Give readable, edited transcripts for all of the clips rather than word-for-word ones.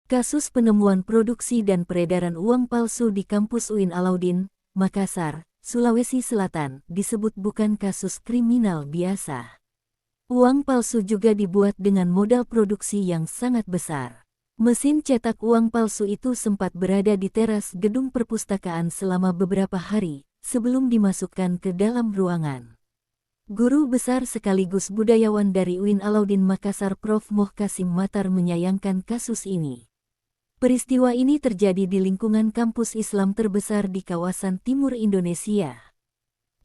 Kasus penemuan produksi dan peredaran uang palsu di kampus UIN Alauddin, Makassar, Sulawesi Selatan, disebut bukan kasus kriminal biasa. Uang palsu juga dibuat dengan modal produksi yang sangat besar. Mesin cetak uang palsu itu sempat berada di teras gedung perpustakaan selama beberapa hari, sebelum dimasukkan ke dalam ruangan. Guru besar sekaligus budayawan dari UIN Alauddin Makassar Prof. Moh Kasim Matar menyayangkan kasus ini. Peristiwa ini terjadi di lingkungan kampus Islam terbesar di kawasan timur Indonesia.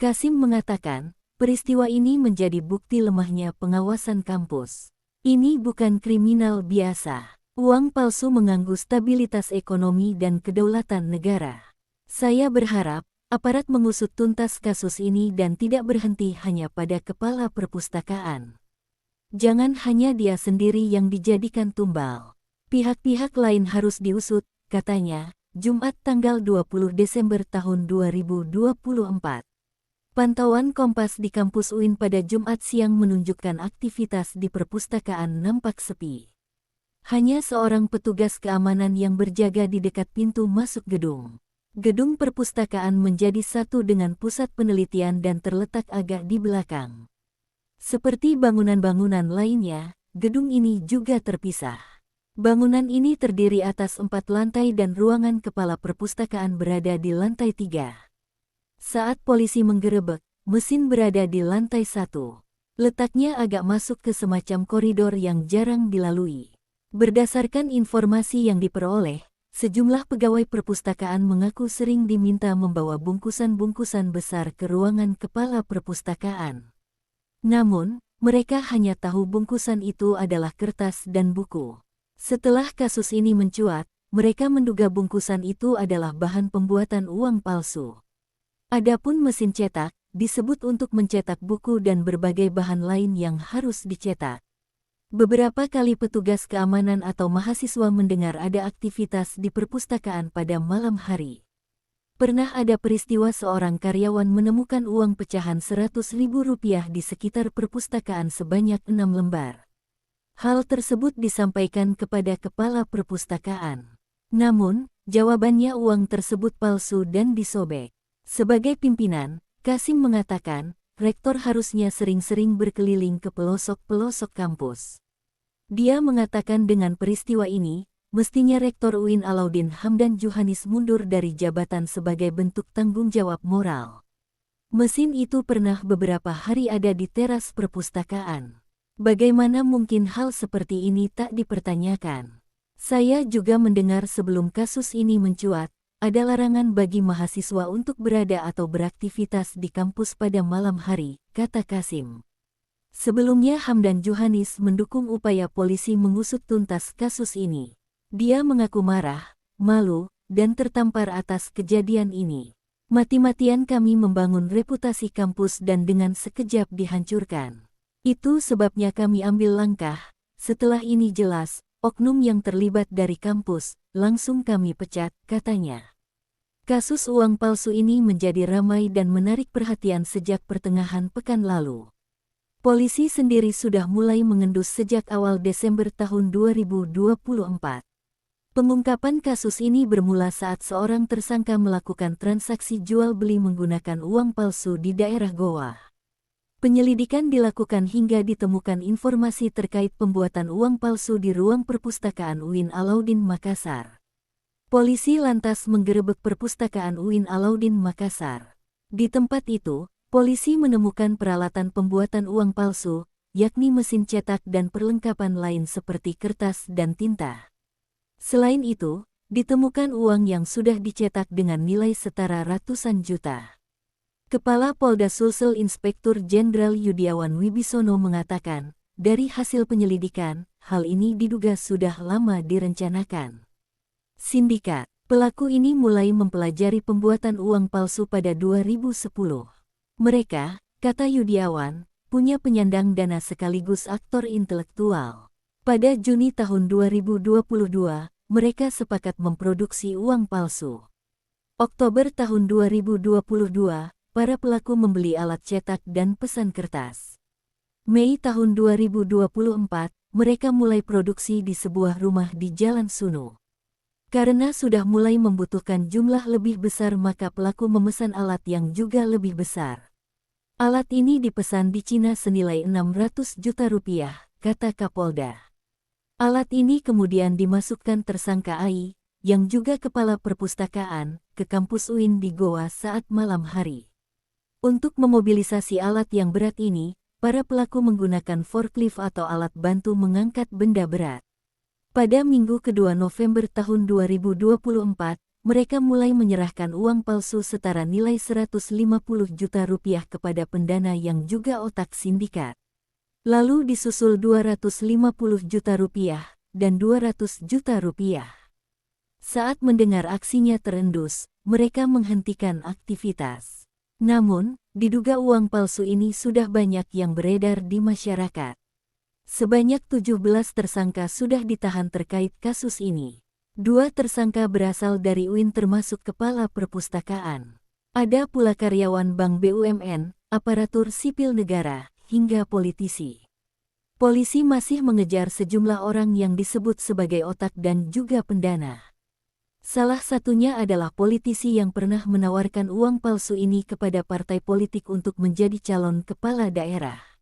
Kasim mengatakan, peristiwa ini menjadi bukti lemahnya pengawasan kampus. Ini bukan kriminal biasa. Uang palsu mengganggu stabilitas ekonomi dan kedaulatan negara. Saya berharap aparat mengusut tuntas kasus ini dan tidak berhenti hanya pada kepala perpustakaan. Jangan hanya dia sendiri yang dijadikan tumbal. Pihak-pihak lain harus diusut, katanya, Jumat tanggal 20 Desember tahun 2024. Pantauan Kompas di kampus UIN pada Jumat siang menunjukkan aktivitas di perpustakaan nampak sepi. Hanya seorang petugas keamanan yang berjaga di dekat pintu masuk gedung. Gedung perpustakaan menjadi satu dengan pusat penelitian dan terletak agak di belakang. Seperti bangunan-bangunan lainnya, gedung ini juga terpisah. Bangunan ini terdiri atas 4 lantai dan ruangan kepala perpustakaan berada di lantai 3. Saat polisi menggerebek, mesin berada di lantai 1. Letaknya agak masuk ke semacam koridor yang jarang dilalui. Berdasarkan informasi yang diperoleh, sejumlah pegawai perpustakaan mengaku sering diminta membawa bungkusan-bungkusan besar ke ruangan kepala perpustakaan. Namun, mereka hanya tahu bungkusan itu adalah kertas dan buku. Setelah kasus ini mencuat, mereka menduga bungkusan itu adalah bahan pembuatan uang palsu. Adapun mesin cetak, disebut untuk mencetak buku dan berbagai bahan lain yang harus dicetak. Beberapa kali petugas keamanan atau mahasiswa mendengar ada aktivitas di perpustakaan pada malam hari. Pernah ada peristiwa seorang karyawan menemukan uang pecahan Rp100.000 di sekitar perpustakaan sebanyak 6 lembar. Hal tersebut disampaikan kepada kepala perpustakaan. Namun, jawabannya uang tersebut palsu dan disobek. Sebagai pimpinan, Kasim mengatakan, rektor harusnya sering-sering berkeliling ke pelosok-pelosok kampus. Dia mengatakan dengan peristiwa ini, mestinya Rektor UIN Alauddin Hamdan Juhanis mundur dari jabatan sebagai bentuk tanggung jawab moral. Mesin itu pernah beberapa hari ada di teras perpustakaan. Bagaimana mungkin hal seperti ini tak dipertanyakan? Saya juga mendengar sebelum kasus ini mencuat, ada larangan bagi mahasiswa untuk berada atau beraktivitas di kampus pada malam hari, kata Kasim. Sebelumnya Hamdan Juhanis mendukung upaya polisi mengusut tuntas kasus ini. Dia mengaku marah, malu, dan tertampar atas kejadian ini. Mati-matian kami membangun reputasi kampus dan dengan sekejap dihancurkan. Itu sebabnya kami ambil langkah, setelah ini jelas, oknum yang terlibat dari kampus, langsung kami pecat, katanya. Kasus uang palsu ini menjadi ramai dan menarik perhatian sejak pertengahan pekan lalu. Polisi sendiri sudah mulai mengendus sejak awal Desember tahun 2024. Pengungkapan kasus ini bermula saat seorang tersangka melakukan transaksi jual-beli menggunakan uang palsu di daerah Goa. Penyelidikan dilakukan hingga ditemukan informasi terkait pembuatan uang palsu di ruang perpustakaan UIN Alauddin Makassar. Polisi lantas menggerebek perpustakaan UIN Alauddin Makassar. Di tempat itu, polisi menemukan peralatan pembuatan uang palsu, yakni mesin cetak dan perlengkapan lain seperti kertas dan tinta. Selain itu, ditemukan uang yang sudah dicetak dengan nilai setara ratusan juta. Kepala Polda Sulsel Inspektur Jenderal Yudiawan Wibisono mengatakan, dari hasil penyelidikan, hal ini diduga sudah lama direncanakan. Sindikat pelaku ini mulai mempelajari pembuatan uang palsu pada 2010. Mereka, kata Yudiawan, punya penyandang dana sekaligus aktor intelektual. Pada Juni tahun 2022, mereka sepakat memproduksi uang palsu. Oktober tahun 2022, para pelaku membeli alat cetak dan pesan kertas. Mei tahun 2024, mereka mulai produksi di sebuah rumah di Jalan Sunu. Karena sudah mulai membutuhkan jumlah lebih besar, maka pelaku memesan alat yang juga lebih besar. Alat ini dipesan di Cina senilai 600 juta rupiah, kata Kapolda. Alat ini kemudian dimasukkan tersangka AI, yang juga kepala perpustakaan, ke kampus UIN di Goa saat malam hari. Untuk memobilisasi alat yang berat ini, para pelaku menggunakan forklift atau alat bantu mengangkat benda berat. Pada Minggu kedua November tahun 2024, mereka mulai menyerahkan uang palsu setara nilai 150 juta rupiah kepada pendana yang juga otak sindikat. Lalu disusul 250 juta rupiah dan 200 juta rupiah. Saat mendengar aksinya terendus, mereka menghentikan aktivitas. Namun, diduga uang palsu ini sudah banyak yang beredar di masyarakat. Sebanyak 17 tersangka sudah ditahan terkait kasus ini. 2 tersangka berasal dari UIN termasuk kepala perpustakaan. Ada pula karyawan bank BUMN, aparatur sipil negara, hingga politisi. Polisi masih mengejar sejumlah orang yang disebut sebagai otak dan juga pendana. Salah satunya adalah politisi yang pernah menawarkan uang palsu ini kepada partai politik untuk menjadi calon kepala daerah.